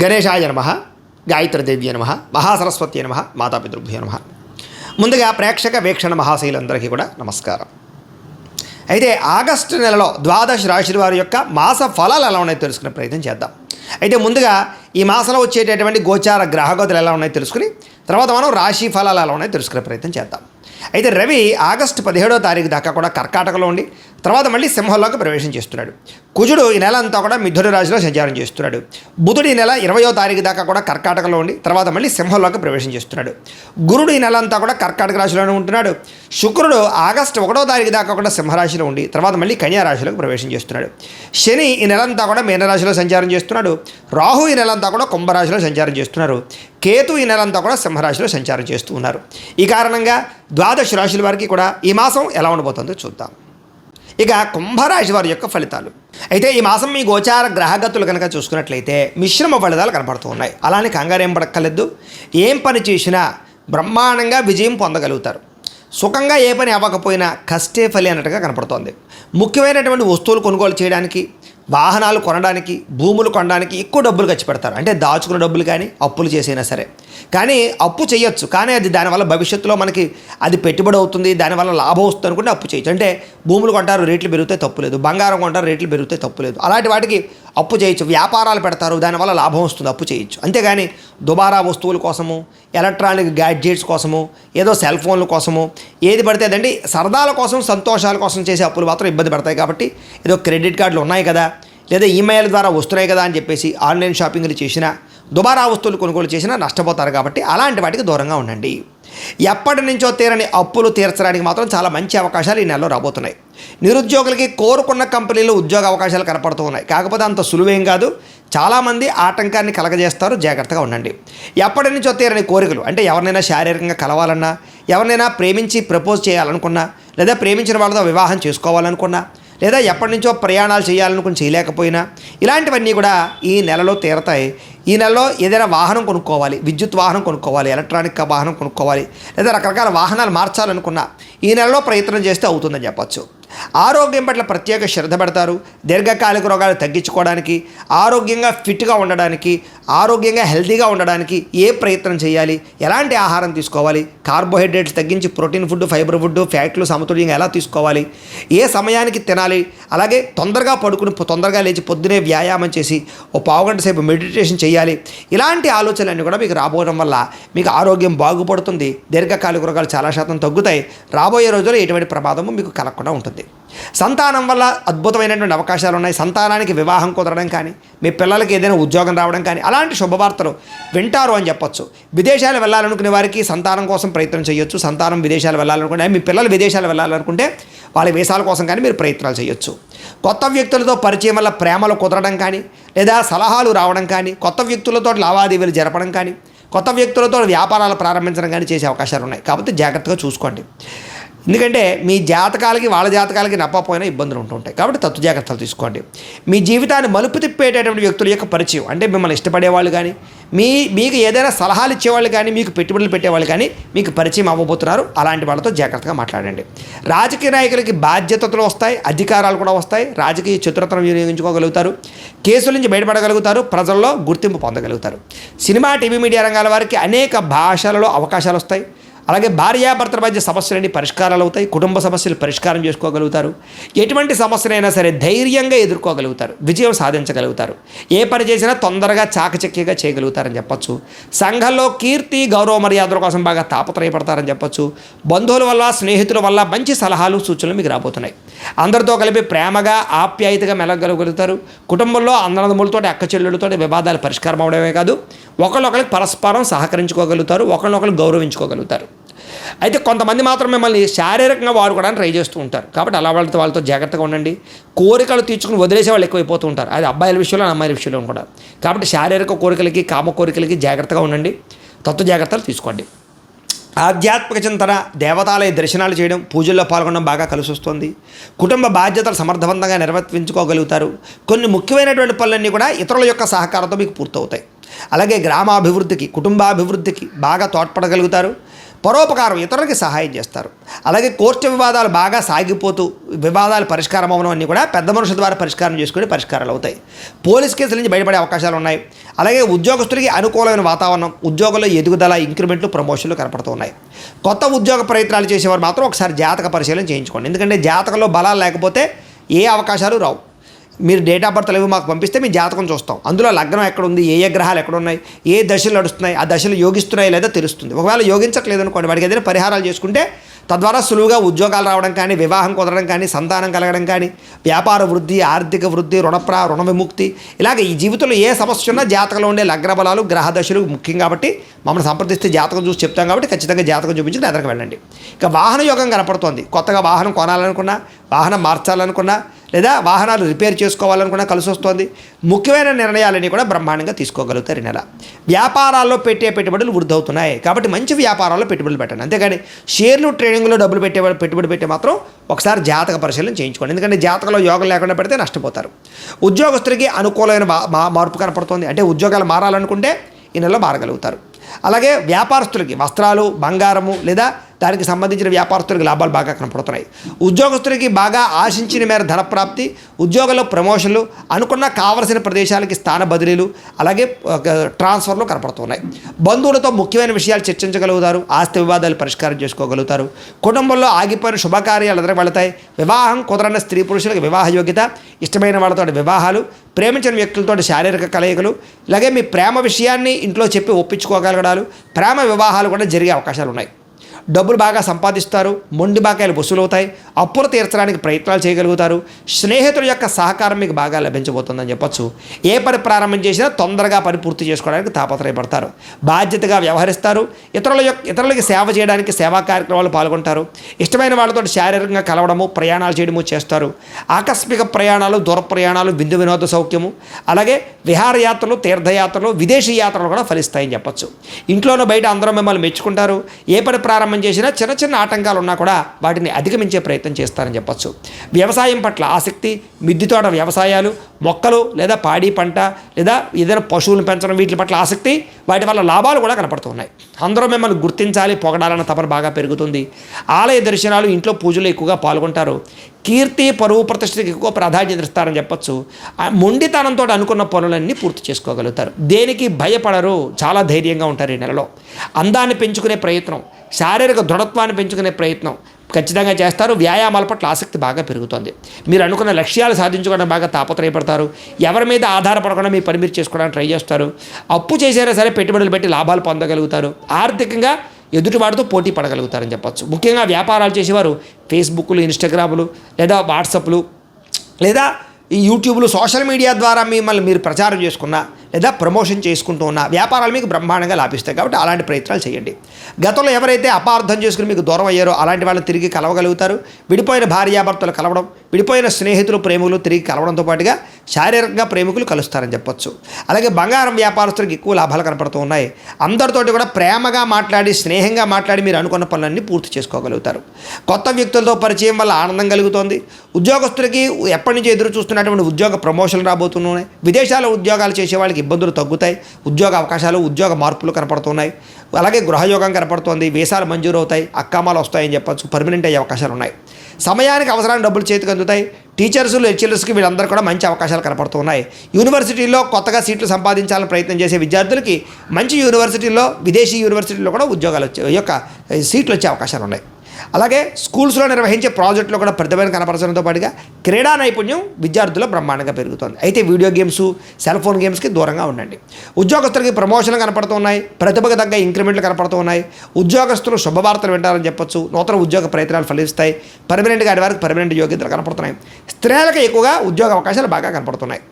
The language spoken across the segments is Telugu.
గణేశాయ నమః, గాయత్రీదేవ్య నమః, మహాసరస్వతి నమః, మాతాపితృభ్యో నమః. ముందుగా ప్రేక్షక వీక్షణ మహాశైలందరికీ కూడా నమస్కారం. అయితే ఆగస్టు నెలలో ద్వాదశ రాశుల వారి యొక్క మాస ఫలాలు ఎలా ఉన్నాయో తెలుసుకునే ప్రయత్నం చేద్దాం. అయితే ముందుగా ఈ మాసంలో వచ్చేటటువంటి గోచార గ్రహగతులు ఎలా ఉన్నాయో తెలుసుకుని తర్వాత మనం రాశి ఫలాలు ఎలా ఉన్నాయో తెలుసుకునే ప్రయత్నం చేద్దాం. అయితే రవి ఆగస్టు 17వ తారీఖు దాకా కూడా కర్కాటకలో ఉండి తర్వాత మళ్ళీ సింహంలోకి ప్రవేశం చేస్తున్నాడు. కుజుడు ఈ నెల అంతా కూడా మిథున రాశిలో సంచారం చేస్తున్నాడు. బుధుడు ఈ నెల 20వ తారీఖు దాకా కూడా కర్కాటకలో ఉండి తర్వాత మళ్ళీ సింహంలోకి ప్రవేశం చేస్తున్నాడు. గురుడు ఈ నెల అంతా కూడా కర్కాటక రాశిలోనే ఉంటున్నాడు. శుక్రుడు ఆగస్టు 1వ తారీఖు దాకా కూడా సింహరాశిలో ఉండి తర్వాత మళ్ళీ కన్యా రాశిలోకి ప్రవేశం చేస్తున్నాడు. శని ఈ నెలంతా కూడా మీనరాశిలో సంచారం చేస్తున్నాడు. రాహు ఈ నెలంతా కూడా కుంభరాశిలో సంచారం చేస్తున్నారు. కేతు ఈ నెలంతా కూడా సింహరాశిలో సంచారం చేస్తూ ఉన్నారు. ఈ కారణంగా ద్వాదశ రాశుల వారికి కూడా ఈ మాసం ఎలా ఉండబోతుందో చూద్దాం. ఇక కుంభరాశి వారి యొక్క ఫలితాలు. అయితే ఈ మాసం మీ గోచార గ్రహగతులు కనుక చూసుకున్నట్లయితే మిశ్రమ ఫలితాలు కనపడుతూ ఉన్నాయి. అలానే కంగారేం పడక్కర్లేదు. ఏం పని చేసినా బ్రహ్మాండంగా విజయం పొందగలుగుతారు. సుఖంగా ఏ పని అవ్వకపోయినా కష్టే ఫలి అన్నట్టుగా కనపడుతోంది. ముఖ్యమైనటువంటి వస్తువులు కొనుగోలు చేయడానికి, వాహనాలు కొనడానికి, భూములు కొనడానికి ఎక్కువ డబ్బులు ఖర్చు పెడతారు. అంటే దాచుకున్న డబ్బులు కానీ అప్పులు చేసైనా సరే. కానీ అప్పు చేయొచ్చు, కానీ అది దానివల్ల భవిష్యత్తులో మనకి అది పెట్టుబడి అవుతుంది, దానివల్ల లాభం వస్తుంది అనుకుంటే అప్పు చేయొచ్చు. అంటే భూములు కొంటారు, రేట్లు పెరిగితే తప్పులేదు. బంగారం కొంటారు, రేట్లు పెరిగితే తప్పులేదు. అలాంటి వాటికి అప్పు చేయొచ్చు. వ్యాపారాలు పెడతారు, దానివల్ల లాభం వస్తుంది, అప్పు చేయొచ్చు. అంతేగాని దుబారా వస్తువుల కోసము, ఎలక్ట్రానిక్ గ్యాడ్జెట్స్ కోసము, ఏదో సెల్ ఫోన్ల కోసము, ఏది పడితే అదండి సరదాల కోసం, సంతోషాల కోసం చేసే అప్పులు మాత్రం ఇబ్బంది పడతాయి. కాబట్టి ఏదో క్రెడిట్ కార్డులు ఉన్నాయి కదా, లేదా ఈమెయిల్ ద్వారా వస్తున్నాయి కదా అని చెప్పేసి ఆన్లైన్ షాపింగ్లు చేసినా, దుబారా వస్తువులు కొనుగోలు చేసినా నష్టపోతారు. కాబట్టి అలాంటి వాటికి దూరంగా ఉండండి. ఎప్పటి నుంచో తీరని అప్పులు తీర్చడానికి మాత్రం చాలా మంచి అవకాశాలు ఈ నెలలో రాబోతున్నాయి. నిరుద్యోగులకి కోరుకున్న కంపెనీలో ఉద్యోగ అవకాశాలు కనపడుతూ ఉన్నాయి. కాకపోతే అంత సులువేం కాదు. చాలామంది ఆటంకాన్ని కలగజేస్తారు, జాగ్రత్తగా ఉండండి. ఎప్పటి నుంచో తీరని కోరికలు, అంటే ఎవరినైనా శారీరకంగా కలవాలన్నా, ఎవరినైనా ప్రేమించి ప్రపోజ్ చేయాలనుకున్నా, లేదా ప్రేమించిన వాళ్ళతో వివాహం చేసుకోవాలనుకున్నా, లేదా ఎప్పటి నుంచో ప్రయాణాలు చేయాలనుకుని చేయలేకపోయినా ఇలాంటివన్నీ కూడా ఈ నెలలో తీరతాయి. ఈ నెలలో ఏదైనా వాహనం కొనుక్కోవాలి, విద్యుత్ వాహనం కొనుక్కోవాలి, ఎలక్ట్రానిక్ వాహనం కొనుక్కోవాలి, లేదా రకరకాల వాహనాలు మార్చాలనుకున్నా ఈ నెలలో ప్రయత్నం చేస్తే అవుతుందని చెప్పచ్చు. ఆరోగ్యం పట్ల ప్రత్యేక శ్రద్ధ పెడతారు. దీర్ఘకాలిక రోగాలు తగ్గించుకోవడానికి, ఆరోగ్యంగా ఫిట్గా ఉండడానికి, ఆరోగ్యంగా హెల్తీగా ఉండడానికి ఏ ప్రయత్నం చేయాలి, ఎలాంటి ఆహారం తీసుకోవాలి, కార్బోహైడ్రేట్స్ తగ్గించి ప్రోటీన్ ఫుడ్, ఫైబర్ ఫుడ్, ఫ్యాట్లు సమతుల్యంగా ఎలా తీసుకోవాలి, ఏ సమయానికి తినాలి, అలాగే తొందరగా పడుకుని తొందరగా లేచి పొద్దునే వ్యాయామం చేసి ఓ పావుగంట సేపు మెడిటేషన్ చేయాలి. ఇలాంటి ఆలోచనలన్నీ కూడా మీకు రాబోవడం వల్ల మీకు ఆరోగ్యం బాగుపడుతుంది. దీర్ఘకాలిక రోగాలు చాలా శాతం తగ్గుతాయి. రాబోయే రోజుల్లో ఎటువంటి ప్రమాదము మీకు కలగకుండా ఉంటుంది. సంతానం వల్ల అద్భుతమైనటువంటి అవకాశాలు ఉన్నాయి. సంతానానికి వివాహం కుదరడం కానీ, మీ పిల్లలకి ఏదైనా ఉద్యోగం రావడం కానీ అలాంటి శుభవార్తలు వింటారు అని చెప్పొచ్చు. విదేశాలు వెళ్ళాలనుకునే వారికి సంతానం కోసం ప్రయత్నం చేయొచ్చు. సంతానం విదేశాలు వెళ్ళాలనుకుంటే, మీ పిల్లలు విదేశాలు వెళ్ళాలనుకుంటే వాళ్ళ వీసాల కోసం కానీ మీరు ప్రయత్నాలు చేయొచ్చు. కొత్త వ్యక్తులతో పరిచయం వల్ల ప్రేమలు కుదరడం కానీ, లేదా సలహాలు రావడం కానీ, కొత్త వ్యక్తులతో లావాదేవీలు జరపడం కానీ, కొత్త వ్యక్తులతో వ్యాపారాలు ప్రారంభించడం కానీ చేసే అవకాశాలు ఉన్నాయి. కాబట్టి జాగ్రత్తగా చూసుకోండి. ఎందుకంటే మీ జాతకాలకి వాళ్ళ జాతకాలకి నప్పపోయినా ఇబ్బందులు ఉంటుంటాయి. కాబట్టి తత్తు జాగ్రత్తలు తీసుకోండి. మీ జీవితాన్ని మలుపు తిప్పేటటువంటి వ్యక్తుల యొక్క పరిచయం, అంటే మిమ్మల్ని ఇష్టపడేవాళ్ళు కానీ, మీకు ఏదైనా సలహాలు ఇచ్చేవాళ్ళు కానీ, మీకు పెట్టుబడులు పెట్టేవాళ్ళు కానీ మీకు పరిచయం అవ్వబోతున్నారు. అలాంటి వాళ్ళతో జాగ్రత్తగా మాట్లాడండి. రాజకీయ నాయకులకి బాధ్యతలు వస్తాయి, అధికారాలు కూడా వస్తాయి. రాజకీయ చతురతను వినియోగించుకోగలుగుతారు. కేసుల నుంచి బయటపడగలుగుతారు. ప్రజల్లో గుర్తింపు పొందగలుగుతారు. సినిమా, టీవీ, మీడియా రంగాల వారికి అనేక భాషలలో అవకాశాలు వస్తాయి. అలాగే భార్యాభర్తల మధ్య సమస్యలన్నీ పరిష్కారాలు అవుతాయి. కుటుంబ సమస్యలు పరిష్కారం చేసుకోగలుగుతారు. ఎటువంటి సమస్యనైనా సరే ధైర్యంగా ఎదుర్కోగలుగుతారు. విజయం సాధించగలుగుతారు. ఏ పని చేసినా తొందరగా చాకచక్యంగా చేయగలుగుతారని చెప్పొచ్చు. సంఘంలో కీర్తి, గౌరవ మర్యాదల కోసం బాగా తాపత్రయపడతారని చెప్పొచ్చు. బంధువుల వల్ల, స్నేహితుల వల్ల మంచి సలహాలు, సూచనలు మీకు రాబోతున్నాయి. అందరితో కలిపి ప్రేమగా, ఆప్యాయతగా మెలగలుగుతారు. కుటుంబంలో అన్నదమ్ములతో, అక్క చెల్లెళ్ళతో వివాదాలు పరిష్కారం అవడమే కాదు, ఒకళ్ళొకరికి పరస్పరం సహకరించుకోగలుగుతారు. ఒకళ్ళొకరు గౌరవించుకోగలుగుతారు. అయితే కొంతమంది మాత్రం మిమ్మల్ని శారీరకంగా వాడుకోవడానికి ట్రై చేస్తూ ఉంటారు. కాబట్టి అలా వాళ్ళతో జాగ్రత్తగా ఉండండి. కోరికలు తీర్చుకుని వదిలేసే వాళ్ళు ఎక్కువైపోతూ ఉంటారు. అది అబ్బాయిల విషయంలో, అమ్మాయిల విషయంలో కూడా. కాబట్టి శారీరక కోరికలకి, కామ కోరికలకి జాగ్రత్తగా ఉండండి. తత్వ జాగ్రత్తలు తీసుకోండి. ఆధ్యాత్మిక చింతన, దేవతాలయ దర్శనాలు చేయడం, పూజల్లో పాల్గొనడం బాగా కలిసి వస్తుంది. కుటుంబ బాధ్యతలు సమర్థవంతంగా నిర్వర్తించుకోగలుగుతారు. కొన్ని ముఖ్యమైనటువంటి పనులన్నీ కూడా ఇతరుల యొక్క సహకారంతో మీకు పూర్తవుతాయి. అలాగే గ్రామాభివృద్ధికి, కుటుంబాభివృద్ధికి బాగా తోడ్పడగలుగుతారు. పరోపకారం, ఇతరులకి సహాయం చేస్తారు. అలాగే కోర్టు వివాదాలు బాగా సాగిపోతూ వివాదాలు పరిష్కారం అవ్వడం అన్నీ కూడా పెద్ద మనుషుల ద్వారా పరిష్కారం చేసుకుని పరిష్కారాలు అవుతాయి. పోలీస్ కేసుల నుంచి బయటపడే అవకాశాలు ఉన్నాయి. అలాగే ఉద్యోగస్తుడికి అనుకూలమైన వాతావరణం, ఉద్యోగంలో ఎదుగుదల, ఇంక్రిమెంట్లు, ప్రమోషన్లు కనపడుతూ ఉన్నాయి. కొత్త ఉద్యోగ ప్రయత్నాలు చేసేవారు మాత్రం ఒకసారి జాతక పరిశీలన చేయించుకోండి. ఎందుకంటే జాతకంలో బలాలు లేకపోతే ఏ అవకాశాలు రావు. మీరు డేట్ ఆఫ్ బర్త్ అవి మాకు పంపిస్తే మీ జాతకం చూస్తాం. అందులో లగ్నం ఎక్కడుంది, ఏ గ్రహాలు ఎక్కడున్నాయి, ఏ దశలు నడుస్తున్నాయి, ఆ దశలు యోగిస్తున్నాయి లేదా తెలుస్తుంది. ఒకవేళ యోగించట్లేదు అనుకోండి, వాడికి ఏదైనా పరిహారాలు చేసుకుంటే తద్వారా సులువుగా ఉద్యోగాలు రావడం కానీ, వివాహం కుదరడం కానీ, సంతానం కలగడం కానీ, వ్యాపార వృద్ధి, ఆర్థిక వృద్ధి, రుణ విముక్తి, ఇలాగ ఈ జీవితంలో ఏ సమస్య ఉన్నా జాతకంలో ఉండే లగ్న బలాలు, గ్రహ దశలు ముఖ్యం కాబట్టి మమ్మల్ని సంప్రదిస్తే జాతకం చూసి చెప్తాం కాబట్టి ఖచ్చితంగా జాతకం చూపించి ఎదరికి వెళ్ళండి. ఇక వాహన యోగం కనపడుతోంది. కొత్తగా వాహనం కొనాలనుకున్నా, వాహనం మార్చాలనుకున్నా, లేదా వాహనాలు రిపేర్ చేసుకోవాలనుకున్నా కలిసి వస్తుంది. ముఖ్యమైన నిర్ణయాలన్నీ కూడా బ్రహ్మాండంగా తీసుకోగలుగుతారు ఈ నెల. వ్యాపారాల్లో పెట్టే పెట్టుబడులు వృద్ధి అవుతున్నాయి కాబట్టి మంచి వ్యాపారాల్లో పెట్టుబడులు పెట్టండి. అంతేగాని షేర్లు ట్రేడింగ్లో డబ్బులు పెట్టుబడి పెట్టే మాత్రం ఒకసారి జాతక పరిశీలన చేయించుకోండి. ఎందుకంటే జాతకంలో యోగం లేకుండా పెడితే నష్టపోతారు. ఉద్యోగస్తుడికి అనుకూలమైన మార్పు కనపడుతుంది. అంటే ఉద్యోగాలు మారాలనుకుంటే ఈ నెలలో మారగలుగుతారు. అలాగే వ్యాపారస్తులకి వస్త్రాలు, బంగారము లేదా దానికి సంబంధించిన వ్యాపారస్తులకు లాభాలు బాగా కనపడుతున్నాయి. ఉద్యోగస్తులకి బాగా ఆశించిన మేర ధనప్రాప్తి, ఉద్యోగంలో ప్రమోషన్లు, అనుకున్న కావలసిన ప్రదేశాలకి స్థాన బదిలీలు, అలాగే ట్రాన్స్ఫర్లు కనపడుతున్నాయి. బంధువులతో ముఖ్యమైన విషయాలు చర్చించగలుగుతారు. ఆస్తి వివాదాలు పరిష్కారం చేసుకోగలుగుతారు. కుటుంబంలో ఆగిపోయిన శుభకార్యాలు ఎదురు వెళతాయి. వివాహం కుదరని స్త్రీ పురుషులకు వివాహ యోగ్యత, ఇష్టమైన వాళ్ళతో వివాహాలు, ప్రేమించిన వ్యక్తులతో శారీరక కలయికలు, అలాగే మీ ప్రేమ విషయాన్ని ఇంట్లో చెప్పి ఒప్పించుకోగలగడాలు, ప్రేమ వివాహాలు కూడా జరిగే అవకాశాలు ఉన్నాయి. డబ్బులు బాగా సంపాదిస్తారు. మొండి బాకాయలు వసూలవుతాయి. అప్పులు తీర్చడానికి ప్రయత్నాలు చేయగలుగుతారు. స్నేహితుల యొక్క సహకారం మీకు బాగా లభించబోతుందని చెప్పొచ్చు. ఏ పని ప్రారంభం చేసినా తొందరగా పని పూర్తి చేసుకోవడానికి తాపత్రయపడతారు. బాధ్యతగా వ్యవహరిస్తారు. ఇతరులకి సేవ చేయడానికి సేవా కార్యక్రమాలు పాల్గొంటారు. ఇష్టమైన వాళ్ళతో శారీరకంగా కలవడము, ప్రయాణాలు చేయడము చేస్తారు. ఆకస్మిక ప్రయాణాలు, దూర ప్రయాణాలు, వినోద సౌఖ్యము, అలాగే విహారయాత్రలు, తీర్థయాత్రలు, విదేశీ యాత్రలు కూడా ఫలిస్తాయని చెప్పొచ్చు. ఇంట్లోనూ బయట అందరూ మిమ్మల్ని మెచ్చుకుంటారు. ఏ పని ప్రారంభం చేసినా చిన్న చిన్న ఆటంకాలు ఉన్నా కూడా వాటిని అధిగమించే ప్రయత్నం చేస్తారని చెప్పొచ్చు. వ్యవసాయం పట్ల ఆసక్తి, మిద్దె తోట వ్యవసాయాలు, మొక్కలు లేదా పాడి పంట లేదా ఏదైనా పశువులను పెంచడం, వీటి పట్ల ఆసక్తి, వాటి వల్ల లాభాలు కూడా కనపడుతున్నాయి. అందరూ మిమ్మల్ని గుర్తించాలి, పొగడాలన్న తపన బాగా పెరుగుతుంది. ఆలయ దర్శనాలు, ఇంట్లో పూజలు ఎక్కువగా పాల్గొంటారు. కీర్తి, పరువు, ప్రతిష్టకి ఎక్కువ ప్రాధాన్యత ఇస్తారని చెప్పొచ్చు. మొండితనంతో అనుకున్న పనులన్నీ పూర్తి చేసుకోగలుగుతారు. దేనికి భయపడరు, చాలా ధైర్యంగా ఉంటారు ఈ నెలలో. అందాన్ని పెంచుకునే ప్రయత్నం, శారీరక దృఢత్వాన్ని పెంచుకునే ప్రయత్నం ఖచ్చితంగా చేస్తారు. వ్యాయామాల పట్ల ఆసక్తి బాగా పెరుగుతుంది. మీరు అనుకున్న లక్ష్యాలు సాధించుకోవడం బాగా తాపత్రయపడతారు. ఎవరి మీద ఆధారపడకుండా మీ పని మీరు చేసుకోవడానికి ట్రై చేస్తారు. అప్పు చేసినా సరే పెట్టుబడులు పెట్టి లాభాలు పొందగలుగుతారు. ఆర్థికంగా ఎదుటివాడితో పోటీ పడగలుగుతారని చెప్పచ్చు. ముఖ్యంగా వ్యాపారాలు చేసేవారు ఫేస్బుక్లు, ఇన్స్టాగ్రాములు లేదా వాట్సాప్లు లేదా ఈ యూట్యూబ్లు, సోషల్ మీడియా ద్వారా మిమ్మల్ని మీరు ప్రచారం చేసుకున్నా లేదా ప్రమోషన్ చేసుకుంటూ ఉన్న వ్యాపారాలు మీకు బ్రహ్మాండంగా లాభిస్తాయి. కాబట్టి అలాంటి ప్రయత్నాలు చేయండి. గతంలో ఎవరైతే అపార్థం చేసుకుని మీకు దూరం అయ్యారో అలాంటి వాళ్ళు తిరిగి కలవగలుగుతారు. విడిపోయిన భార్యాభర్తలు కలవడం, విడిపోయిన స్నేహితులు, ప్రేమికులు తిరిగి కలవడంతో పాటుగా శారీరకంగా ప్రేమికులు కలుస్తారని చెప్పొచ్చు. అలాగే బంగారం వ్యాపారస్తులకు ఎక్కువ లాభాలు కనపడుతూ ఉన్నాయి. అందరితోటి కూడా ప్రేమగా మాట్లాడి, స్నేహంగా మాట్లాడి మీరు అనుకున్న పనులన్నీ పూర్తి చేసుకోగలుగుతారు. కొత్త వ్యక్తులతో పరిచయం వల్ల ఆనందం కలుగుతోంది. ఉద్యోగస్తులకి ఎప్పటి నుంచి ఎదురు చూస్తున్నటువంటి ఉద్యోగ ప్రమోషన్లు రాబోతున్నాయి. విదేశాల ఉద్యోగాలు చేసే వాళ్ళకి ఇబ్బందులు తగ్గుతాయి. ఉద్యోగ అవకాశాలు, ఉద్యోగ మార్పులు కనపడుతున్నాయి. అలాగే గృహయోగం కనపడుతోంది. వీసాలు మంజూరు అవుతాయి. అక్కామాలు వస్తాయని చెప్పొచ్చు. పర్మనెంట్ అయ్యే అవకాశాలు ఉన్నాయి. సమయానికి అవసరానికి డబ్బులు చేతికి అందుతాయి. టీచర్స్, లెక్చరర్స్కి వీళ్ళందరూ కూడా మంచి అవకాశాలు కనపడుతున్నాయి. యూనివర్సిటీల్లో కొత్తగా సీట్లు సంపాదించాలని ప్రయత్నం చేసే విద్యార్థులకి మంచి యూనివర్సిటీల్లో, విదేశీ యూనివర్సిటీల్లో కూడా ఉద్యోగాలు సీట్లు వచ్చే అవకాశాలు ఉన్నాయి. అలాగే స్కూల్స్లో నిర్వహించే ప్రాజెక్టులో కూడా ప్రతిభను కనపరచడంతో పాటుగా క్రీడా నైపుణ్యం విద్యార్థుల్లో బ్రహ్మాండంగా పెరుగుతుంది. అయితే వీడియో గేమ్స్, సెల్ ఫోన్ గేమ్స్కి దూరంగా ఉండండి. ఉద్యోగస్తులకి ప్రమోషన్లు కనపడుతున్నాయి. ప్రతిభకు తగ్గ ఇంక్రిమెంట్లు కనపడుతున్నాయి. ఉద్యోగస్తులు శుభవార్తలు వింటారని చెప్పొచ్చు. నూతన ఉద్యోగ ప్రయత్నాలు ఫలిస్తాయి. పర్మనెంట్గా ఆడి వారికి పర్మనెంట్ యోగ్యతలు కనపడుతున్నాయి. స్త్రీలకు ఎక్కువగా ఉద్యోగ అవకాశాలు బాగా కనపడుతున్నాయి.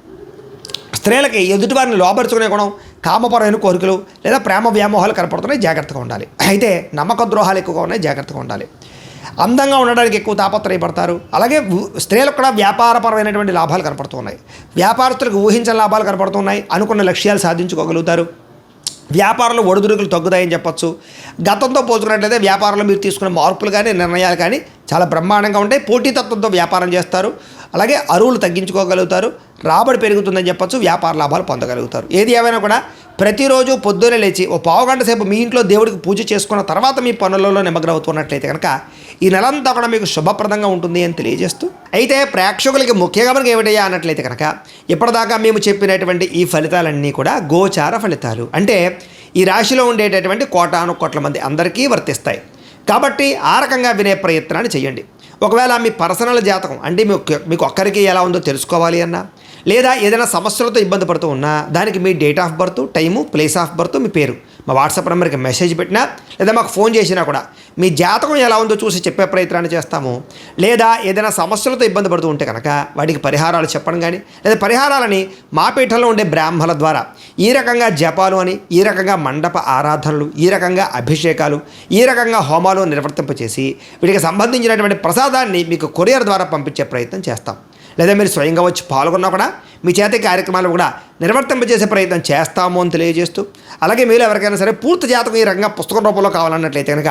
స్త్రీలకి ఎదుటివారిని లోపరుచుకునే గుణం, కామపరమైన కోరికలు లేదా ప్రేమ వ్యామోహాలు కనపడుతున్నాయి. జాగ్రత్తగా ఉండాలి. అయితే నమ్మక ద్రోహాలు ఎక్కువగా ఉన్నాయి. జాగ్రత్తగా ఉండాలి. అందంగా ఉండడానికి ఎక్కువ తాపత్రయపడతారు. అలాగే స్త్రీలకు కూడా వ్యాపారపరమైనటువంటి లాభాలు కనపడుతున్నాయి. వ్యాపారస్తులకు ఊహించని లాభాలు కనపడుతున్నాయి. అనుకున్న లక్ష్యాలు సాధించుకోగలుగుతారు. వ్యాపారంలో ఒడిదుడుకులు తగ్గుతాయని చెప్పొచ్చు. గతంతో పోల్చుకున్నట్లయితే వ్యాపారంలో మీరు తీసుకున్న మార్పులు కానీ, నిర్ణయాలు కానీ చాలా బ్రహ్మాండంగా ఉంటాయి. పోటీతత్వంతో వ్యాపారం చేస్తారు. అలాగే అరువులు తగ్గించుకోగలుగుతారు. రాబడి పెరుగుతుందని చెప్పొచ్చు, వ్యాపార లాభాలు పొందగలుగుతారు. ఏది ఏమైనా కూడా ప్రతిరోజు పొద్దున్నే లేచి ఓ పావుగంట సేపు మీ ఇంట్లో దేవుడికి పూజ చేసుకున్న తర్వాత మీ పనులలో నిమగ్నమవుతున్నట్లయితే కనుక ఈ నెలంతా కూడా మీకు శుభప్రదంగా ఉంటుంది అని తెలియజేస్తూ, అయితే ప్రేక్షకులకి ముఖ్యంగా మనకి ఏమిటయ్యా అన్నట్లయితే కనుక ఇప్పటిదాకా మేము చెప్పినటువంటి ఈ ఫలితాలన్నీ కూడా గోచార ఫలితాలు, అంటే ఈ రాశిలో ఉండేటటువంటి కోటాను కోట్ల మంది అందరికీ వర్తిస్తాయి. కాబట్టి ఆ రకంగా వినే ప్రయత్నాన్ని చేయండి. ఒకవేళ మీ పర్సనల్ జాతకం అంటే మీకు ఒక్కరికి ఎలా ఉందో తెలుసుకోవాలి అన్నా, లేదా ఏదైనా సమస్యలతో ఇబ్బంది పడుతూ ఉన్నా దానికి మీ date of birth, time, place of birth, మీ పేరు మా వాట్సాప్ నెంబర్కి మెసేజ్ పెట్టినా లేదా మాకు ఫోన్ చేసినా కూడా మీ జాతకం ఎలా ఉందో చూసి చెప్పే ప్రయత్నాన్ని చేస్తాము. లేదా ఏదైనా సమస్యలతో ఇబ్బంది పడుతూ ఉంటే కనుక వాటికి పరిహారాలు చెప్పడం కానీ, లేదా పరిహారాలని మా పీఠంలో ఉండే బ్రాహ్మణుల ద్వారా ఈ రకంగా జపాలు అని, ఈ రకంగా మండప ఆరాధనలు, ఈ రకంగా అభిషేకాలు, ఈ రకంగా హోమాలు నిర్వర్తింపచేసి వీటికి సంబంధించినటువంటి ప్రసాదాన్ని మీకు కొరియర్ ద్వారా పంపించే ప్రయత్నం చేస్తాం. లేదా మీరు స్వయంగా వచ్చి పాల్గొన్నా కూడా మీ చేత కార్యక్రమాలు కూడా నిర్వర్తింపజేసే ప్రయత్నం చేస్తాము అని తెలియజేస్తూ, అలాగే మీరు ఎవరికైనా సరే పూర్తి జాతకం ఈ రకంగా పుస్తకం రూపంలో కావాలన్నట్లయితే కనుక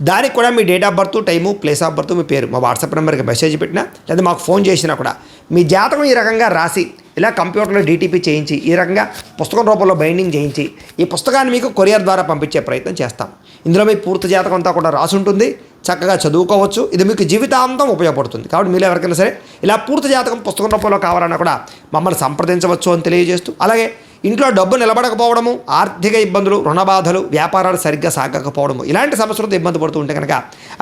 దానికి కూడా మీ date of birth, time, place of birth, మీ పేరు మా వాట్సాప్ నెంబర్కి మెసేజ్ పెట్టినా లేదా మాకు ఫోన్ చేసినా కూడా మీ జాతకం ఈ రకంగా రాసి ఇలా కంప్యూటర్లో డీటీపీ చేయించి ఈ రకంగా పుస్తకం రూపంలో బైండింగ్ చేయించి ఈ పుస్తకాన్ని మీకు కొరియర్ ద్వారా పంపించే ప్రయత్నం చేస్తాం. ఇందులో మీ పూర్తి జాతకం అంతా కూడా రాసి ఉంటుంది, చక్కగా చదువుకోవచ్చు. ఇది మీకు జీవితాంతం ఉపయోగపడుతుంది. కాబట్టి మీరు ఎవరికైనా సరే ఇలా పూర్తి జాతకం పుస్తకం రూపంలో కావాలన్నా కూడా మమ్మల్ని సంప్రదించవచ్చు అని తెలియజేస్తూ, అలాగే ఇంట్లో డబ్బు నిలబడకపోవడము, ఆర్థిక ఇబ్బందులు, రుణ బాధలు, వ్యాపారాలు సరిగ్గా సాగకపోవడము, ఇలాంటి సమస్యలతో ఇబ్బంది పడుతూ ఉంటే కనుక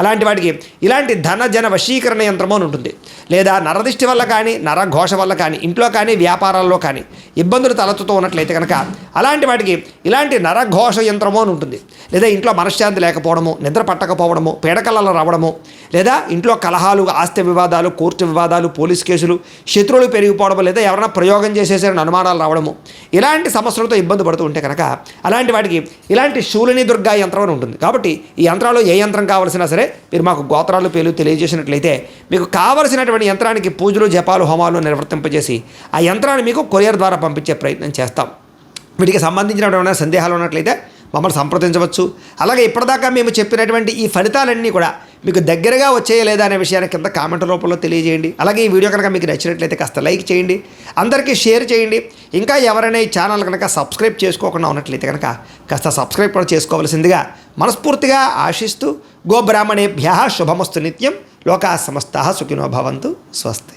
అలాంటి వాటికి ఇలాంటి ధన జన వశీకరణ యంత్రము అని ఉంటుంది. లేదా నరదిష్టి వల్ల కానీ, నరఘోష వల్ల కానీ, ఇంట్లో కానీ వ్యాపారాల్లో కానీ ఇబ్బందులు తలెత్తుతూ ఉన్నట్లయితే కనుక అలాంటి వాటికి ఇలాంటి నరఘోష యంత్రము అని ఉంటుంది. లేదా ఇంట్లో మనశ్శాంతి లేకపోవడము, నిద్ర పట్టకపోవడము, పీడకలలు రావడము, లేదా ఇంట్లో కలహాలు, ఆస్తి వివాదాలు, కోర్టు వివాదాలు, పోలీస్ కేసులు, శత్రువులు పెరిగిపోవడము, లేదా ఎవరైనా ప్రయోగం చేసేసారని అనుమానాలు రావడము, ఇలాంటి సమస్యలతో ఇబ్బంది పడుతూ ఉంటే కనుక అలాంటి వాటికి ఇలాంటి శూలిని దుర్గా యంత్రం అని ఉంటుంది. కాబట్టి ఈ యంత్రాలు ఏ యంత్రం కావాల్సినా సరే మీరు మాకు గోత్రాలు పేర్లు తెలియజేసినట్లయితే మీకు కావలసినటువంటి యంత్రానికి పూజలు, జపాలు, హోమాలు నిర్వర్తింపజేసి ఆ యంత్రాన్ని మీకు కొరియర్ ద్వారా పంపించే ప్రయత్నం చేస్తాం. వీటికి సంబంధించినటువంటి సందేహాలు ఉన్నట్లయితే మమ్మల్ని సంప్రదించవచ్చు. అలాగే ఇప్పటిదాకా మేము చెప్పినటువంటి ఈ ఫలితాలన్నీ కూడా మీకు దగ్గరగా వచ్చేయ లేదా అనే విషయాన్ని కింద కామెంట్ రూపంలో తెలియజేయండి. అలాగే ఈ వీడియో కనుక మీకు నచ్చినట్లయితే కాస్త లైక్ చేయండి, అందరికీ షేర్ చేయండి. ఇంకా ఎవరైనా ఈ ఛానల్ కనుక సబ్స్క్రైబ్ చేసుకోకుండా ఉన్నట్లయితే కనుక కాస్త సబ్స్క్రైబ్ కూడా చేసుకోవాల్సిందిగా మనస్ఫూర్తిగా ఆశిస్తూ, గోబ్రాహ్మణేభ్యః శుభమస్తు నిత్యం, లోకాః సమస్తాః సుఖినో భవంతు, స్వస్తి.